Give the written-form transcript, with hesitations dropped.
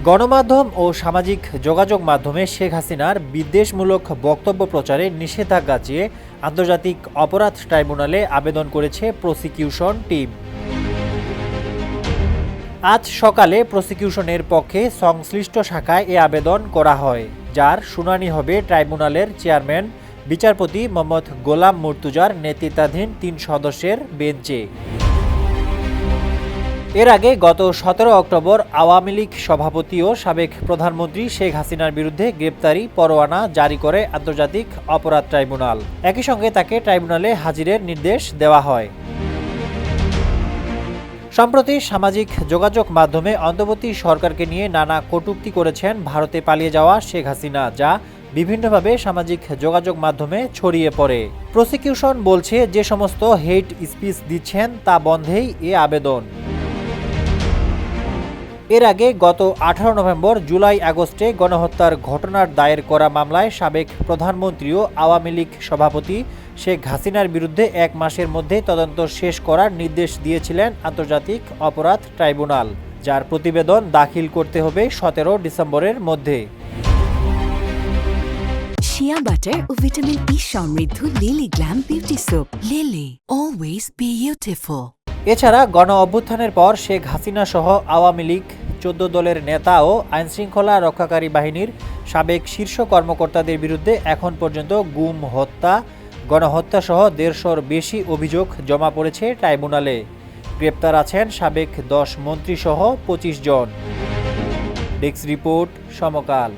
গণমাধ্যম ও সামাজিক যোগাযোগ মাধ্যমে শেখ হাসিনার বিদ্বেষমূলক বক্তব্য প্রচারে নিষেধাজ্ঞা চেয়ে আন্তর্জাতিক অপরাধ ট্রাইব্যুনালে আবেদন করেছে প্রসিকিউশন টিম। আজ সকালে প্রসিকিউশনের পক্ষে সংশ্লিষ্ট শাখায় এ আবেদন করা হয়, যার শুনানি হবে ট্রাইব্যুনালের চেয়ারম্যান বিচারপতি মোহাম্মদ গোলাম মুর্তুজার নেতৃত্বাধীন ৩ সদস্যের বেঞ্চে। এর আগে গত ১৭ অক্টোবর আওয়ামী লীগ সভাপতি ও সাবেক প্রধানমন্ত্রী শেখ হাসিনার বিরুদ্ধে গ্রেপ্তারি পরোয়ানা জারি করে আন্তর্জাতিক অপরাধ ট্রাইব্যুনাল। একই সঙ্গে তাকে ট্রাইব্যুনালে হাজিরের নির্দেশ দেওয়া হয়। সম্প্রতি সামাজিক যোগাযোগ মাধ্যমে অন্তর্বর্তী সরকারকে নিয়ে নানা কটূক্তি করেছেন ভারতে পালিয়ে যাওয়া শেখ হাসিনা, যা বিভিন্নভাবে সামাজিক যোগাযোগ মাধ্যমে ছড়িয়ে পড়ে। প্রসিকিউশন বলছে, যে সমস্ত হেট স্পিচ দিচ্ছেন তা বন্ধেই এ আবেদন। এর আগে গত ১৮ নভেম্বর, জুলাই, আগস্টে গণহত্যার ঘটনার দায়ের করা মামলায় সাবেক প্রধানমন্ত্রী ও আওয়ামী লীগ সভাপতি শেখ হাসিনার বিরুদ্ধে ১ মাসের মধ্যে তদন্ত শেষ করার নির্দেশ দিয়েছিলেন আন্তর্জাতিক অপরাধ ট্রাইব্যুনাল, যার প্রতিবেদন দাখিল করতে হবে ১৭ ডিসেম্বরের মধ্যে। শিয়া বাটার ও ভিটামিন ই সমৃদ্ধ lily glam beauty soap. Lily, always beautiful. এছাড়া গণ অভ্যুত্থানের পর শেখ হাসিনা সহ আওয়ামী লীগ ১৪ দলের নেতা ও আইনশৃঙ্খলা রক্ষাকারী বাহিনীর সাবেক শীর্ষ কর্মকর্তাদের বিরুদ্ধে এখন পর্যন্ত গুম, হত্যা, গণহত্যা সহ ১৫০'র বেশি অভিযোগ জমা পড়েছে ট্রাইব্যুনালে। গ্রেপ্তার আছেন সাবেক ১০ মন্ত্রী সহ ২৫ জন। ডেস্ক রিপোর্ট, সমকাল।